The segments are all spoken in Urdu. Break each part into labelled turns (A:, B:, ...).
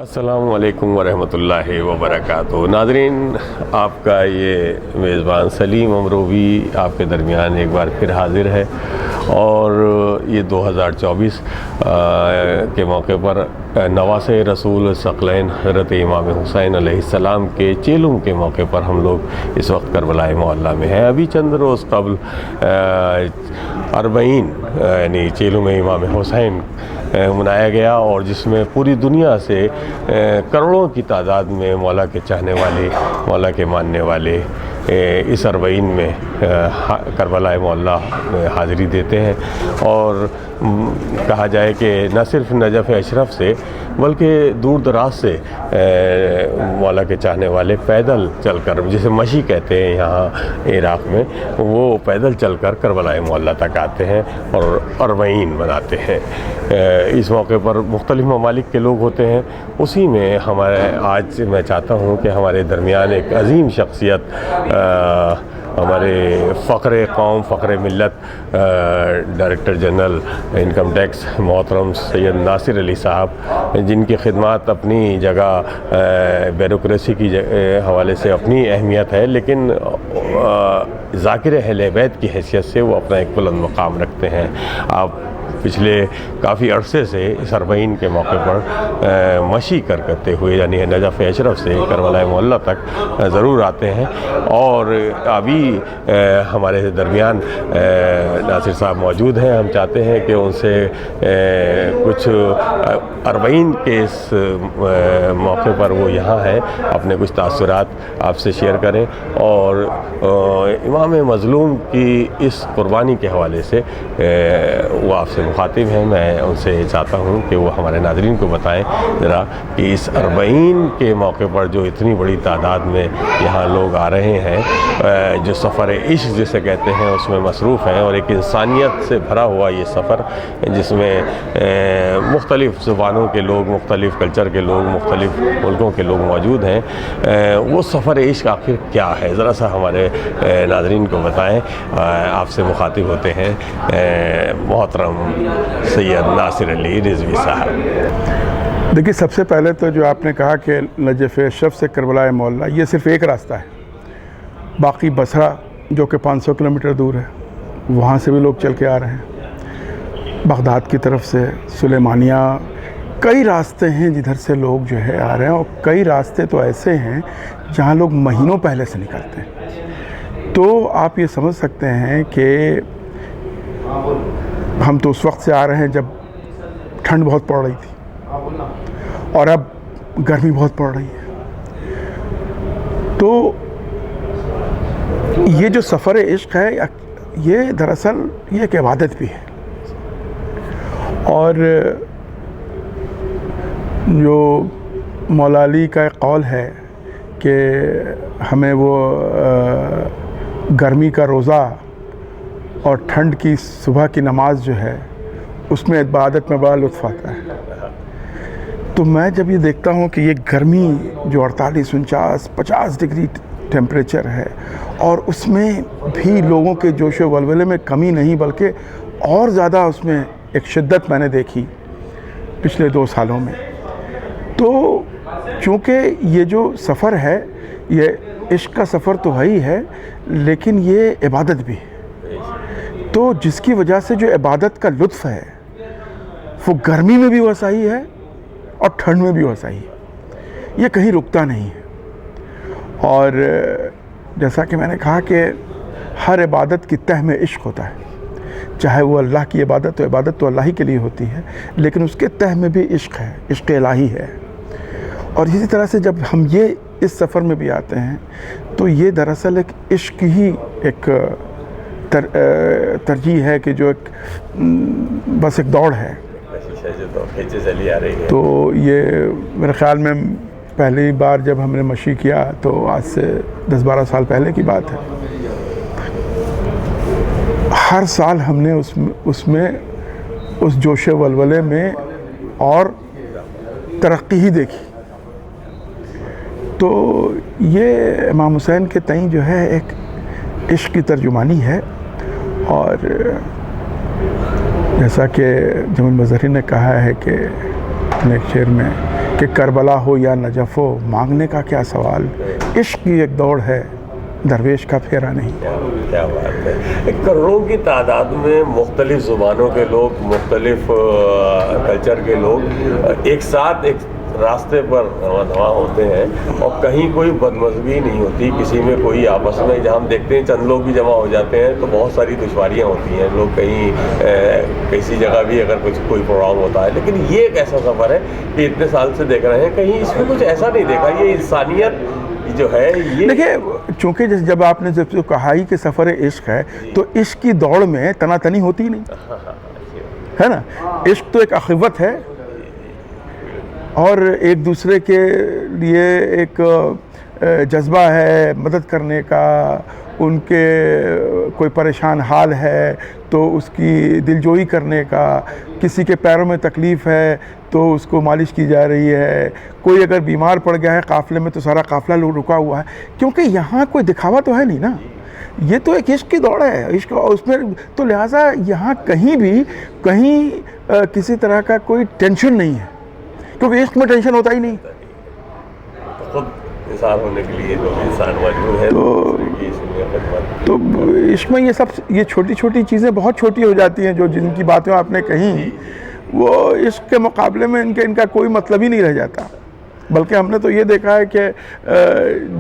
A: السلام علیکم ورحمۃ اللہ وبرکاتہ۔ ناظرین، آپ کا یہ میزبان سلیم امروی آپ کے درمیان ایک بار پھر حاضر ہے، اور یہ 2024 کے موقع پر نواز رسول ثقلین حضرت امام حسین علیہ السلام کے چیلم کے موقع پر ہم لوگ اس وقت کربلا معلیٰ میں ہیں۔ ابھی چند روز قبل 40 یعنی چیلم امام حسین منایا گیا، اور جس میں پوری دنیا سے کروڑوں کی تعداد میں مولا کے چاہنے والے، مولا کے ماننے والے اس 40 میں کربلا معلیٰ میں حاضری دیتے ہیں۔ اور کہا جائے کہ نہ صرف نجف اشرف سے بلکہ دور دراز سے مولا کے چاہنے والے پیدل چل کر، جسے مشی کہتے ہیں یہاں عراق میں، وہ پیدل چل کر کربلا معلیٰ تک آتے ہیں اور 40 مناتے ہیں۔ اس موقع پر مختلف ممالک کے لوگ ہوتے ہیں۔ اسی میں آج میں چاہتا ہوں کہ ہمارے درمیان ایک عظیم شخصیت، ہمارے فخر قوم، فخر ملت، ڈائریکٹر جنرل انکم ٹیکس محترم سید ناصر علی صاحب، جن کی خدمات اپنی جگہ بیوروکریسی کی حوالے سے اپنی اہمیت ہے، لیکن ذاکر اہل بیت کی حیثیت سے وہ اپنا ایک بلند مقام رکھتے ہیں۔ آپ پچھلے کافی عرصے سے اس 40 کے موقع پر مشی کرتے ہوئے، یعنی نجف اشرف سے کربلا معلیٰ تک ضرور آتے ہیں، اور ابھی ہمارے درمیان ناصر صاحب موجود ہیں۔ ہم چاہتے ہیں کہ ان سے کچھ 40 کے اس موقع پر وہ یہاں ہیں، اپنے کچھ تاثرات آپ سے شیئر کریں، اور امام مظلوم کی اس قربانی کے حوالے سے وہ آپ سے مخاطب ہیں۔ میں ان سے چاہتا ہوں کہ وہ ہمارے ناظرین کو بتائیں ذرا کہ اس 40 کے موقع پر جو اتنی بڑی تعداد میں یہاں لوگ آ رہے ہیں، جو سفر عشق جسے کہتے ہیں اس میں مصروف ہیں، اور ایک انسانیت سے بھرا ہوا یہ سفر جس میں مختلف زبانوں کے لوگ، مختلف کلچر کے لوگ، مختلف ملکوں کے لوگ موجود ہیں، وہ سفر عشق آخر کیا ہے، ذرا سا ہمارے ناظرین کو بتائیں۔ آپ سے مخاطب ہوتے ہیں محترم سید ناصر علی رضوی صاحب۔
B: دیکھیے، سب سے پہلے تو جو آپ نے کہا کہ نجف اشرف سے کربلا معلیٰ، یہ صرف ایک راستہ ہے۔ باقی بصرہ جو کہ 500 کلومیٹر دور ہے، وہاں سے بھی لوگ چل کے آ رہے ہیں، بغداد کی طرف سے، سلیمانیہ، کئی راستے ہیں جدھر سے لوگ جو ہے آ رہے ہیں، اور کئی راستے تو ایسے ہیں جہاں لوگ مہینوں پہلے سے نکلتے ہیں۔ تو آپ یہ سمجھ سکتے ہیں کہ ہم تو اس وقت سے آ رہے ہیں جب ٹھنڈ بہت پڑ رہی تھی، اور اب گرمی بہت پڑ رہی ہے۔ تو یہ جو سفر عشق ہے، یہ دراصل یہ ایک عبادت بھی ہے، اور جو مولا علی کا ایک قول ہے کہ ہمیں وہ گرمی کا روزہ اور ٹھنڈ کی صبح کی نماز جو ہے، اس میں عبادت میں بڑا لطف آتا ہے۔ تو میں جب یہ دیکھتا ہوں کہ یہ گرمی جو 48، 49، 50 ڈگری ٹیمپریچر ہے، اور اس میں بھی لوگوں کے جوش و ولولے میں کمی نہیں بلکہ اور زیادہ اس میں ایک شدت میں نے دیکھی پچھلے 2 سالوں میں۔ تو چونکہ یہ جو سفر ہے، یہ عشق کا سفر تو ہے ہی ہے، لیکن یہ عبادت بھی ہے۔ تو جس کی وجہ سے جو عبادت کا لطف ہے، وہ گرمی میں بھی ویسا ہی ہے اور ٹھنڈ میں بھی ویسا ہی ہے، یہ کہیں رکتا نہیں ہے۔ اور جیسا کہ میں نے کہا کہ ہر عبادت کی تہ میں عشق ہوتا ہے، چاہے وہ اللہ کی عبادت تو اللہ ہی کے لیے ہوتی ہے، لیکن اس کے تہ میں بھی عشق ہے، عشق الہی ہے۔ اور اسی طرح سے جب ہم یہ اس سفر میں بھی آتے ہیں، تو یہ دراصل ایک عشق ہی ایک ترجیح ہے کہ جو ایک بس ایک دوڑ ہے۔ تو یہ میرے خیال میں پہلی بار جب ہم نے مشی کیا تو آج سے 10-12 سال پہلے کی بات ہے۔ ہر سال ہم نے اس میں اس جوش و ولولے میں اور ترقی ہی دیکھی۔ تو یہ امام حسین کے تئیں جو ہے ایک عشق کی ترجمانی ہے، اور جیسا کہ جمال مظہری نے کہا ہے کہ اپنے ایک شعر میں کہ کربلا ہو یا نجف ہو، مانگنے کا کیا سوال، عشق کی ایک دوڑ ہے، درویش کا پھیرا نہیں۔
A: کیا بات ہے، کروڑوں کی تعداد میں مختلف زبانوں کے لوگ، مختلف کلچر کے لوگ ایک ساتھ ایک راستے پر رواں ہوتے ہیں، اور کہیں کوئی بدمزگی نہیں ہوتی کسی میں، کوئی آپس میں جہاں ہم دیکھتے ہیں چند لوگ بھی جمع ہو جاتے ہیں تو بہت ساری دشواریاں ہوتی ہیں، لوگ کہیں کسی جگہ بھی اگر کوئی پروگرام ہوتا ہے، لیکن یہ ایک ایسا سفر ہے کہ اتنے سال سے دیکھ رہے ہیں، کہیں اس میں کچھ ایسا نہیں دیکھا، یہ انسانیت جو ہے یہ
B: دیکھیے، چونکہ جب آپ نے جب کہا ہی کہ سفر عشق ہے، تو عشق کی دوڑ میں تنا تنی ہوتی ہی نہیں ہے نا، عشق تو ایک اخوت ہے، اور ایک دوسرے کے لیے ایک جذبہ ہے مدد کرنے کا، ان کے کوئی پریشان حال ہے تو اس کی دلجوئی کرنے کا، کسی کے پیروں میں تکلیف ہے تو اس کو مالش کی جا رہی ہے، کوئی اگر بیمار پڑ گیا ہے قافلے میں تو سارا قافلہ رکا ہوا ہے، کیونکہ یہاں کوئی دکھاوا تو ہے نہیں نا، یہ تو ایک عشق کی دوڑ ہے، عشق، اس میں تو لہٰذا یہاں کہیں بھی کسی طرح کا کوئی ٹینشن نہیں ہے، کیونکہ عشق میں ٹینشن ہوتا ہی نہیں۔
A: خود انسان ہونے کے لیے جو انسان موجود ہے
B: تو عشق میں یہ چھوٹی چھوٹی چیزیں بہت چھوٹی ہو جاتی ہیں، جو جن کی باتیں آپ نے کہیں، وہ عشق کے مقابلے میں ان کا کوئی مطلب ہی نہیں رہ جاتا، بلکہ ہم نے تو یہ دیکھا ہے کہ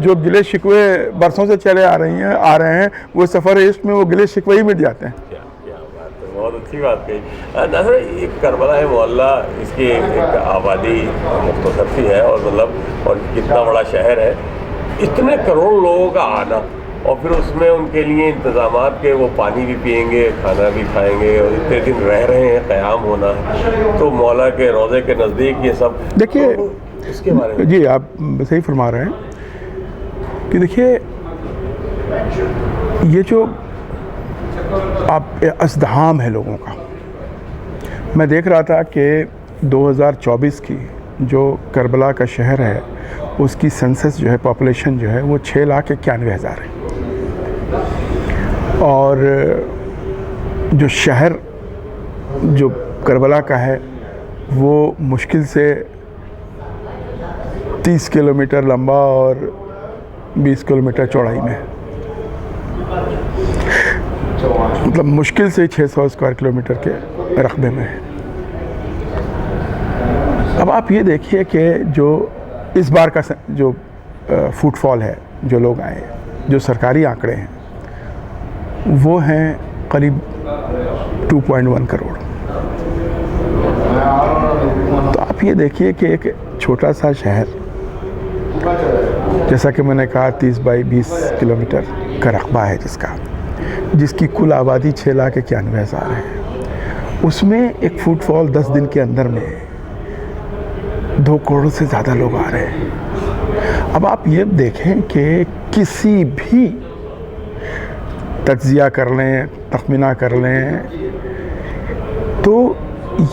B: جو گلے شکوے برسوں سے چلے آ رہے ہیں وہ سفر عشق میں وہ گلے شکوے ہی مٹ جاتے ہیں۔
A: بہت اچھی بات کہی ناصر، ایک کربلا ہے محلہ، اس کی ایک آبادی مختصر سی ہے، اور کتنا بڑا شہر ہے، اتنے کروڑ لوگوں کا آنا، اور پھر اس میں ان کے لیے انتظامات کے، وہ پانی بھی پئیں گے، کھانا بھی کھائیں گے، اور اتنے دن رہ رہے ہیں، قیام ہونا ہے، تو مولا کے روضے کے نزدیک یہ سب
B: دیکھیے
A: اس کے بارے میں
B: جی آپ صحیح فرما رہے ہیں کہ دیکھیے یہ جو آپ ازدحام ہے لوگوں کا، میں دیکھ رہا تھا کہ 2024 کی جو کربلا کا شہر ہے اس کی سنسس جو ہے، پاپولیشن جو ہے وہ 6,91,000 ہے، اور جو شہر جو کربلا کا ہے وہ مشکل سے 30 کلومیٹر لمبا اور 20 کلومیٹر چوڑائی میں، مطلب مشکل سے 600 اسکوائر کلومیٹر کے رقبے میں ہے۔ اب آپ یہ دیکھیے کہ جو اس بار کا جو فٹ فال ہے، جو لوگ آئے، جو سرکاری آنکڑے ہیں وہ ہیں قریب 2.1 کروڑ۔ تو آپ یہ دیکھیے کہ ایک چھوٹا سا شہر، جیسا کہ میں نے کہا 30 بائی 20 کلومیٹر کا رقبہ ہے، جس کی کل آبادی 6,91,000 ہے، اس میں ایک فٹ فال 10 دن کے اندر میں 2 کروڑ سے زیادہ لوگ آ رہے ہیں۔ اب آپ یہ دیکھیں کہ کسی بھی تجزیہ کر لیں، تخمینہ کر لیں، تو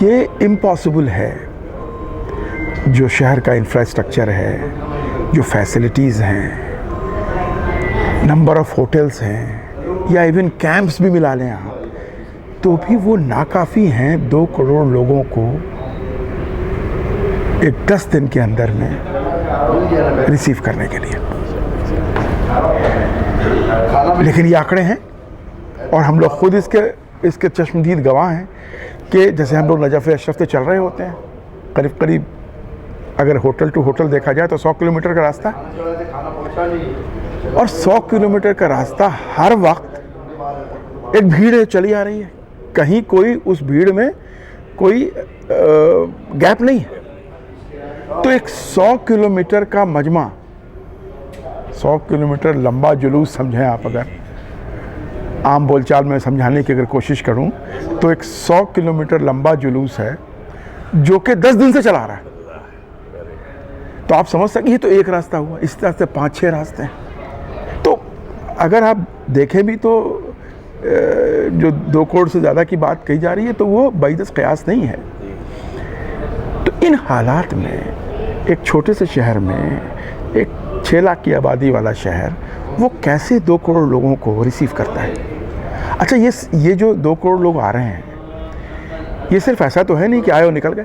B: یہ امپاسبل ہے، جو شہر کا انفراسٹرکچر ہے، جو فیسلٹیز ہیں، نمبر آف ہوٹلز ہیں، یا ایون کیمپس بھی ملا لیں آپ، تو بھی وہ ناکافی ہیں 2 کروڑ لوگوں کو ایک 10 دن کے اندر میں ریسیو کرنے کے لیے۔ لیکن یہ آنکڑے ہیں، اور ہم لوگ خود اس کے چشمدید گواہ ہیں کہ جیسے ہم لوگ نجف اشرف سے چل رہے ہوتے ہیں، قریب اگر ہوٹل ٹو ہوٹل دیکھا جائے تو 100 کلومیٹر کا راستہ، اور 100 کلومیٹر کا راستہ ہر وقت ایک بھیڑ چلی آ رہی ہے، کہیں کوئی اس بھیڑ میں کوئی گیپ نہیں ہے۔ تو ایک 100 کلومیٹر کا مجمع، 100 کلومیٹر لمبا جلوس سمجھیں آپ، اگر عام بول چال میں سمجھانے کی اگر کوشش کروں تو ایک 100 کلومیٹر لمبا جلوس ہے جو کہ 10 دن سے چلا رہا ہے۔ تو آپ سمجھ سکیں یہ تو ایک راستہ ہوا، اس طرح سے 5-6 راستے ہیں۔ تو اگر آپ دیکھیں بھی تو جو 2 کروڑ سے زیادہ کی بات کہی جا رہی ہے تو وہ بعیداً قیاس نہیں ہے۔ تو ان حالات میں ایک چھوٹے سے شہر میں، ایک 6 لاکھ کی آبادی والا شہر، وہ کیسے 2 کروڑ لوگوں کو ریسیو کرتا ہے؟ اچھا، یہ جو 2 کروڑ لوگ آ رہے ہیں، یہ صرف ایسا تو ہے نہیں کہ آئے اور نکل گئے۔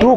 B: 2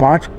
B: 5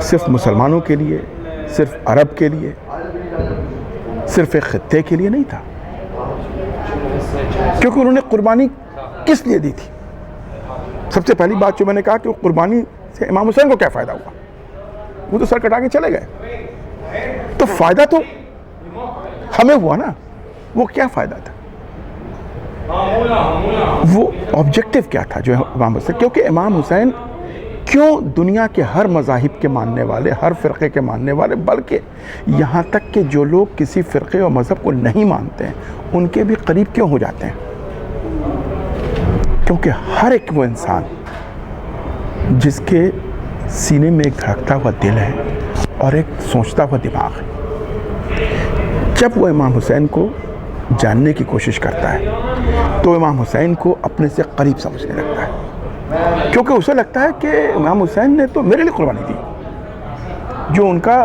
B: صرف مسلمانوں کے لیے، صرف عرب کے لیے، صرف ایک خطے کے لیے نہیں تھا، کیونکہ انہوں نے قربانی کس لیے دی تھی؟ سب سے پہلی بات جو میں نے کہا کہ وہ قربانی سے امام حسین کو کیا فائدہ ہوا؟ وہ تو سر کٹا کے چلے گئے، تو فائدہ تو ہمیں ہوا نا۔ وہ کیا فائدہ تھا؟ وہ آبجیکٹو کیا تھا جو امام حسین، کیونکہ امام حسین کیوں دنیا کے ہر مذاہب کے ماننے والے، ہر فرقے کے ماننے والے، بلکہ یہاں تک کہ جو لوگ کسی فرقے اور مذہب کو نہیں مانتے ہیں ان کے بھی قریب کیوں ہو جاتے ہیں؟ کیونکہ ہر ایک وہ انسان جس کے سینے میں ایک دھڑکتا ہوا دل ہے اور ایک سوچتا ہوا دماغ ہے، جب وہ امام حسین کو جاننے کی کوشش کرتا ہے تو امام حسین کو اپنے سے قریب سمجھنے لگتا ہے، کیونکہ اسے لگتا ہے کہ امام حسین نے تو میرے لیے قربانی دی، جو ان کا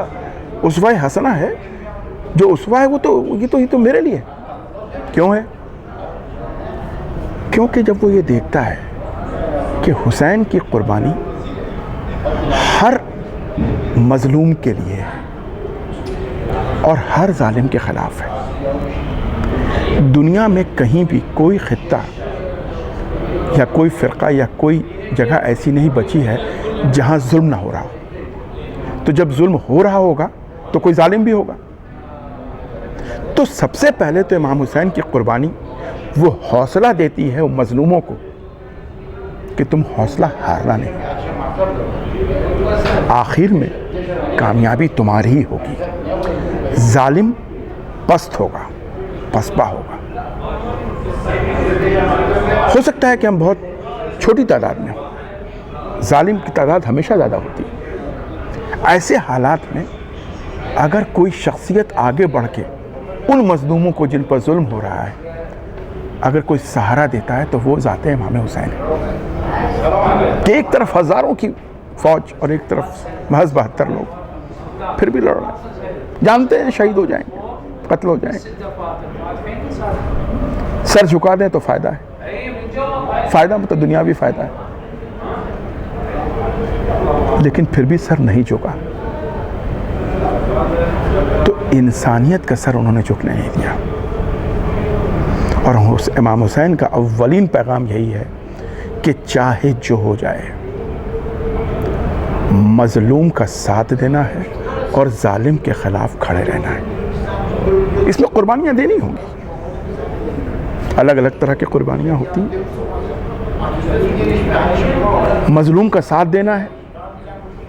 B: اسوہ حسنہ ہے، جو اسوہ ہے وہ تو یہ تو میرے لیے کیوں ہے؟ کیونکہ جب وہ یہ دیکھتا ہے کہ حسین کی قربانی ہر مظلوم کے لیے ہے اور ہر ظالم کے خلاف ہے، دنیا میں کہیں بھی کوئی خطہ یا کوئی فرقہ یا کوئی جگہ ایسی نہیں بچی ہے جہاں ظلم نہ ہو رہا ہو، تو جب ظلم ہو رہا ہوگا تو کوئی ظالم بھی ہوگا۔ تو سب سے پہلے تو امام حسین کی قربانی وہ حوصلہ دیتی ہے وہ مظلوموں کو کہ تم حوصلہ ہارنا نہیں، آخر میں کامیابی تمہاری ہی ہوگی، ظالم پست ہوگا، پسپا ہوگا۔ ہو سکتا ہے کہ ہم بہت چھوٹی تعداد میں ہوں، ظالم کی تعداد ہمیشہ زیادہ ہوتی ہے۔ ایسے حالات میں اگر کوئی شخصیت آگے بڑھ کے ان مظلوموں کو جن پر ظلم ہو رہا ہے اگر کوئی سہارا دیتا ہے تو وہ ذات امام حسین ہے، کہ ایک طرف ہزاروں کی فوج اور ایک طرف محض 72 لوگ پھر بھی لڑ رہے ہیں، جانتے ہیں شہید ہو جائیں گے، قتل ہو جائیں گے، سر جھکا دیں تو فائدہ ہے، فائدہ مطلب دنیاوی فائدہ ہے، لیکن پھر بھی سر نہیں جھکا، تو انسانیت کا سر انہوں نے جھکنے نہیں دیا۔ اور امام حسین کا اولین پیغام یہی ہے کہ چاہے جو ہو جائے مظلوم کا ساتھ دینا ہے اور ظالم کے خلاف کھڑے رہنا ہے۔ اس میں قربانیاں دینی ہوں گی، الگ الگ طرح کی قربانیاں ہوتی ہیں۔ مظلوم کا ساتھ دینا ہے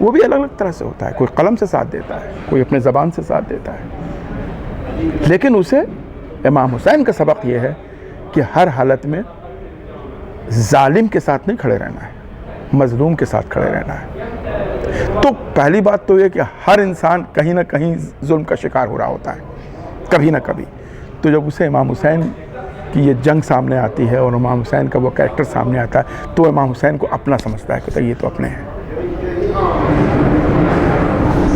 B: وہ بھی الگ الگ طرح سے ہوتا ہے، کوئی قلم سے ساتھ دیتا ہے، کوئی اپنے زبان سے ساتھ دیتا ہے، لیکن اسے امام حسین کا سبق یہ ہے کہ ہر حالت میں ظالم کے ساتھ نہیں کھڑے رہنا ہے، مظلوم کے ساتھ کھڑے رہنا ہے۔ تو پہلی بات تو یہ کہ ہر انسان کہیں نہ کہیں ظلم کا شکار ہو رہا ہوتا ہے، کبھی نہ کبھی، تو جب اسے امام حسین کی یہ جنگ سامنے آتی ہے اور امام حسین کا وہ کریکٹر سامنے آتا ہے تو امام حسین کو اپنا سمجھتا ہے کہ یہ تو اپنے ہیں،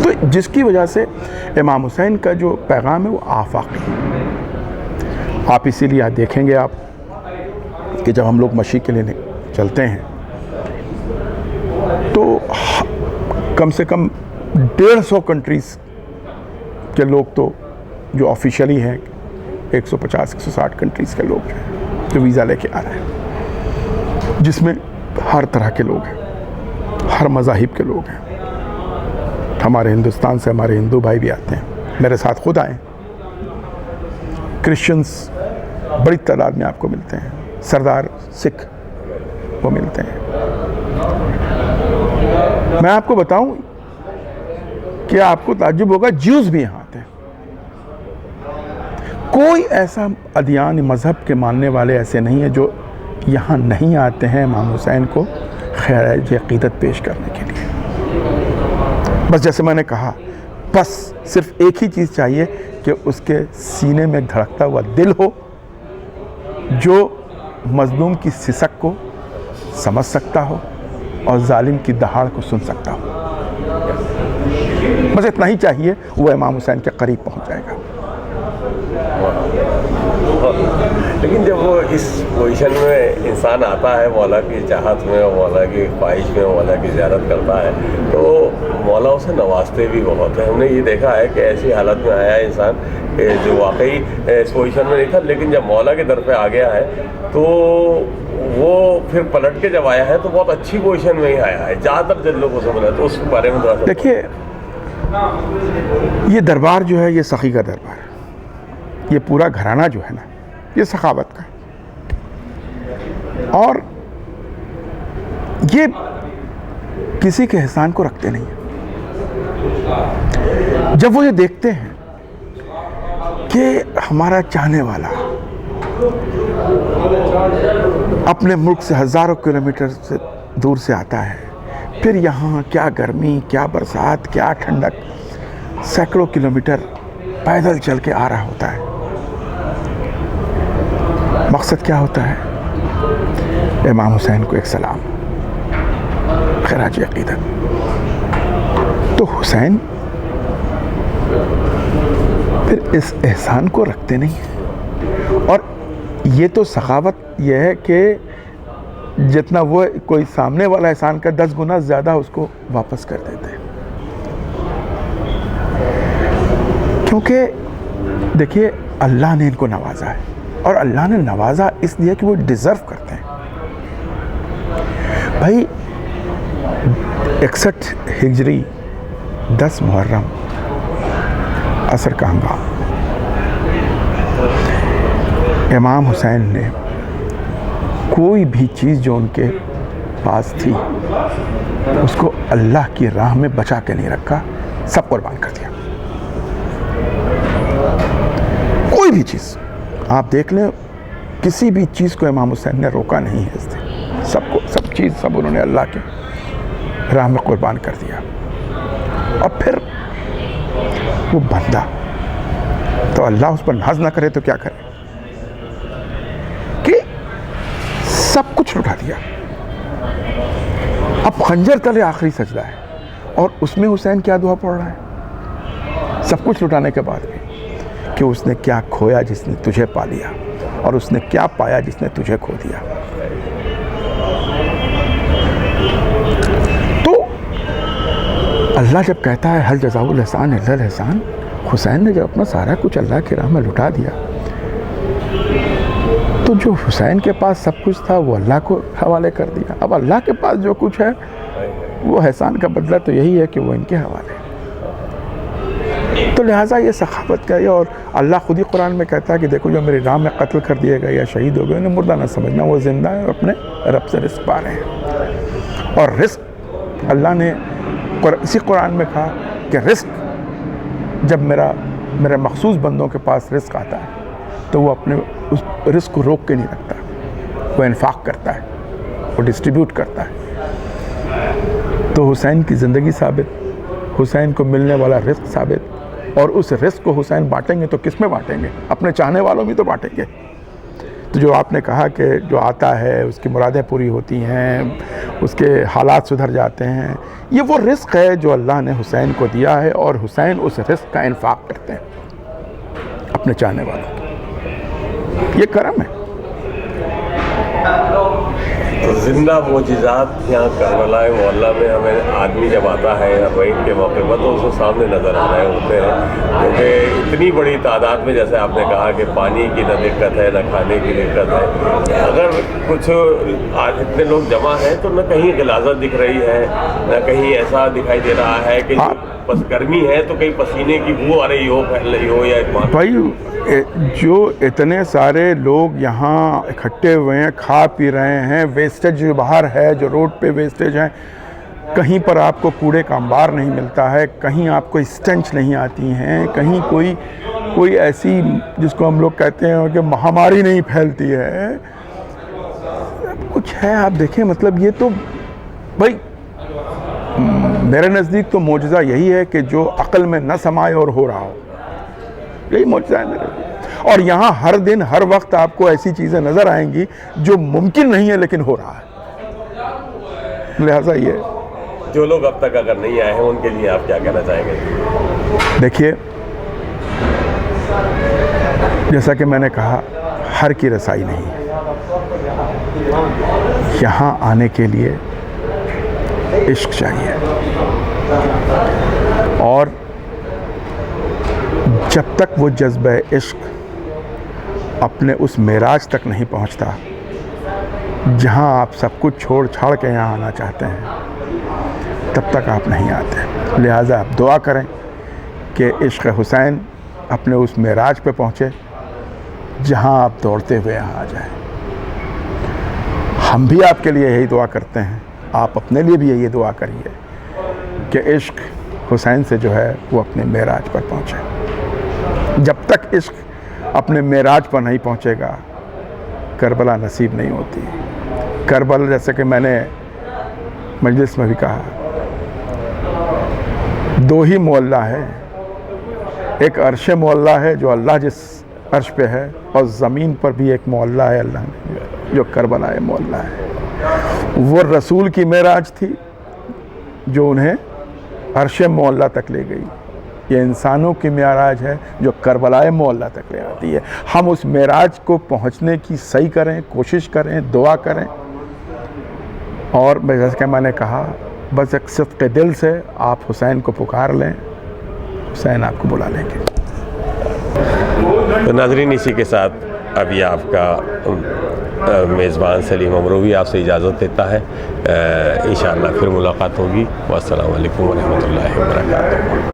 B: تو جس کی وجہ سے امام حسین کا جو پیغام ہے وہ آفاقی ہے۔ آپ اسی لیے دیکھیں گے آپ کہ جب ہم لوگ مشی کے لیے چلتے ہیں تو کم سے کم 150 کنٹریز کے لوگ تو جو آفیشلی ہیں 150-160 کنٹریز کے لوگ ہیں جو ویزا لے کے آ رہے ہیں، جس میں ہر طرح کے لوگ ہیں، ہر مذاہب کے لوگ ہیں۔ ہمارے ہندوستان سے ہمارے ہندو بھائی بھی آتے ہیں، میرے ساتھ خود آئے، کرسچنز بڑی تعداد میں آپ کو ملتے ہیں، سردار سکھ وہ ملتے ہیں۔ میں آپ کو بتاؤں کہ آپ کو تعجب ہوگا، جیوز بھی یہاں آتے ہیں۔ کوئی ایسا ادیان مذہب کے ماننے والے ایسے نہیں ہیں جو یہاں نہیں آتے ہیں امام حسین کو خراج عقیدت پیش کرنے کے لیے۔ بس جیسے میں نے کہا، بس صرف ایک ہی چیز چاہیے کہ اس کے سینے میں دھڑکتا ہوا دل ہو جو مظلوم کی سسک کو سمجھ سکتا ہو اور ظالم کی دہاڑ کو سن سکتا ہو، بس اتنا ہی چاہیے، وہ امام حسین کے قریب پہنچ جائے گا۔
A: لیکن جب وہ اس پوزیشن میں انسان آتا ہے مولا کی چاہت میں اور مولا کی خواہش میں مولا کی زیارت کرتا ہے تو مولا اسے نوازتے بھی بہت ہیں. ہم نے یہ دیکھا ہے کہ ایسی حالت میں آیا ہے انسان جو واقعی اس پوزیشن میں نہیں تھا, لیکن جب مولا کے در پہ آ گیا ہے تو وہ پھر پلٹ کے جب آیا ہے تو بہت اچھی پوزیشن میں ہی آیا ہے. زیادہ تر جن لوگوں سے ملا تو اس کے بارے میں تھوڑا سا
B: دیکھیے, یہ دربار جو ہے یہ سخی کا دربار ہے. یہ پورا گھرانہ جو ہے نا یہ سخاوت کا ہے, اور یہ کسی کے احسان کو رکھتے نہیں ہیں. جب وہ یہ دیکھتے ہیں کہ ہمارا چاہنے والا اپنے ملک سے ہزاروں کلومیٹر سے دور سے آتا ہے, پھر یہاں کیا گرمی, کیا برسات, کیا ٹھنڈک, سینکڑوں کلومیٹر پیدل چل کے آ رہا ہوتا ہے. مقصد کیا ہوتا ہے؟ امام حسین کو ایک سلام, خراج عقیدت. تو حسین پھر اس احسان کو رکھتے نہیں ہیں. اور یہ تو سخاوت یہ ہے کہ جتنا وہ کوئی سامنے والا احسان کا 10 گنا زیادہ اس کو واپس کر دیتے ہیں. کیونکہ دیکھیے اللہ نے ان کو نوازا ہے, اور اللہ نے نوازا اس لیے کہ وہ ڈیزرو کرتے ہیں. بھائی 61 ہجری 10 محرم عصر کا ہنگام, امام حسین نے کوئی بھی چیز جو ان کے پاس تھی اس کو اللہ کی راہ میں بچا کے نہیں رکھا, سب قربان کر دیا. کوئی بھی چیز آپ دیکھ لیں, کسی بھی چیز کو امام حسین نے روکا نہیں ہے. اس دن سب چیز انہوں نے اللہ کے راہ میں قربان کر دیا. اور پھر وہ بندہ, تو اللہ اس پر ناز نہ کرے تو کیا کرے, کہ سب کچھ لٹا دیا. اب خنجر تلے آخری سجدہ ہے, اور اس میں حسین کیا دعا پڑھ رہا ہے سب کچھ لٹانے کے بعد بھی, کہ اس نے کیا کھویا جس نے تجھے پا لیا, اور اس نے کیا پایا جس نے تجھے کھو دیا. تو اللہ جب کہتا ہے حل جزاء الاحسان الا الاحسان, حسین نے جب اپنا سارا کچھ اللہ کی راہ میں لٹا دیا تو جو حسین کے پاس سب کچھ تھا وہ اللہ کو حوالے کر دیا. اب اللہ کے پاس جو کچھ ہے وہ احسان کا بدلہ تو یہی ہے کہ وہ ان کے حوالے. تو لہٰذا یہ سخاوت کا ہے, اور اللہ خود ہی قرآن میں کہتا ہے کہ دیکھو جو میری راہ میں قتل کر دیے گئے یا شہید ہو گئے انہیں مردہ نہ سمجھنا, وہ زندہ ہیں اور اپنے رب سے رزق پا رہے ہیں. اور رزق اللہ نے اسی قرآن میں کہا کہ رزق جب میرے مخصوص بندوں کے پاس رزق آتا ہے تو وہ اپنے اس رزق کو روک کے نہیں رکھتا, وہ انفاق کرتا ہے, وہ ڈسٹریبیوٹ کرتا ہے. تو حسین کی زندگی ثابت, حسین کو ملنے والا رزق ثابت, اور اس رزق کو حسین بانٹیں گے تو کس میں بانٹیں گے؟ اپنے چاہنے والوں میں تو بانٹیں گے. تو جو آپ نے کہا کہ جو آتا ہے اس کی مرادیں پوری ہوتی ہیں, اس کے حالات سدھر جاتے ہیں, یہ وہ رزق ہے جو اللہ نے حسین کو دیا ہے, اور حسین اس رزق کا انفاق کرتے ہیں اپنے چاہنے والوں کو. یہ کرم ہے.
A: زندہ معجزات یہاں کربلا معلیٰ میں ہمیں آدمی جب آتا ہے عید کے موقع پر تو اس کو سامنے نظر آ رہے ہوتے ہیں, کیونکہ اتنی بڑی تعداد میں جیسے آپ نے کہا کہ پانی کی نہ دقت ہے نہ کھانے کی دقت ہے. اگر کچھ آج اتنے لوگ جمع ہیں تو نہ کہیں غلاظت دکھ رہی ہے, نہ کہیں ایسا دکھائی دے رہا ہے کہ بس گرمی ہے تو کہیں پسینے کی بو آ رہی ہو, پھیل رہی ہو, یا
B: بھائی جو اتنے سارے لوگ یہاں اکٹھے ہوئے ہیں, کھا پی رہے ہیں, ویسٹیج جو باہر ہے, جو روڈ پہ ویسٹیج ہے, کہیں پر آپ کو کوڑے کا انبار نہیں ملتا ہے, کہیں آپ کو اسٹنچ نہیں آتی ہیں, کہیں کوئی ایسی جس کو ہم لوگ کہتے ہیں کہ مہاماری نہیں پھیلتی ہے, کچھ ہے. آپ دیکھیں مطلب یہ تو بھائی میرے نزدیک تو معجزہ یہی ہے کہ جو عقل میں نہ سمائے اور ہو رہا ہو, یہی معجزہ ہے میرے. اور یہاں ہر دن ہر وقت آپ کو ایسی چیزیں نظر آئیں گی جو ممکن نہیں ہے لیکن ہو رہا ہے. لہٰذا یہ
A: جو لوگ اب تک اگر نہیں آئے ہیں ان کے لیے آپ کیا کہنا چاہیں گے؟
B: دیکھیے جیسا کہ میں نے کہا ہر کی رسائی نہیں ہے. یہاں آنے کے لیے عشق چاہیے, اور جب تک وہ جذبہ عشق اپنے اس معراج تک نہیں پہنچتا جہاں آپ سب کچھ چھوڑ چھاڑ کے یہاں آنا چاہتے ہیں, تب تک آپ نہیں آتے. لہٰذا آپ دعا کریں کہ عشق حسین اپنے اس معراج پہ پہنچے جہاں آپ دوڑتے ہوئے یہاں آ جائیں. ہم بھی آپ کے لیے یہی دعا کرتے ہیں, آپ اپنے لیے بھی یہی دعا کریے کہ عشق حسین سے جو ہے وہ اپنے معراج پر پہنچے. جب تک عشق اپنے معراج پر نہیں پہنچے گا کربلا نصیب نہیں ہوتی. کربلا, جیسے کہ میں نے مجلس میں بھی کہا, دو ہی معلّہ ہے, ایک عرش معلّہ ہے جو اللہ جس عرش پہ ہے, اور زمین پر بھی ایک معلّہ ہے اللہ نے جو کربلا معلّہ ہے. وہ رسول کی معراج تھی جو انہیں عرش معلّہ تک لے گئی. یہ انسانوں کی معراج ہے جو کربلا معلّہ تک لے آتی ہے. ہم اس معراج کو پہنچنے کی صحیح کریں, کوشش کریں, دعا کریں, اور جیسے کہ میں نے کہا بس ایک صدق دل سے آپ حسین کو پکار لیں, حسین آپ کو بلا لیں گے.
A: تو ناظرین, اسی کے ساتھ ابھی آپ کا میزبان سلیم امروی آپ سے اجازت دیتا ہے. انشاءاللہ پھر ملاقات ہوگی. والسلام علیکم ورحمۃ اللہ وبرکاتہ.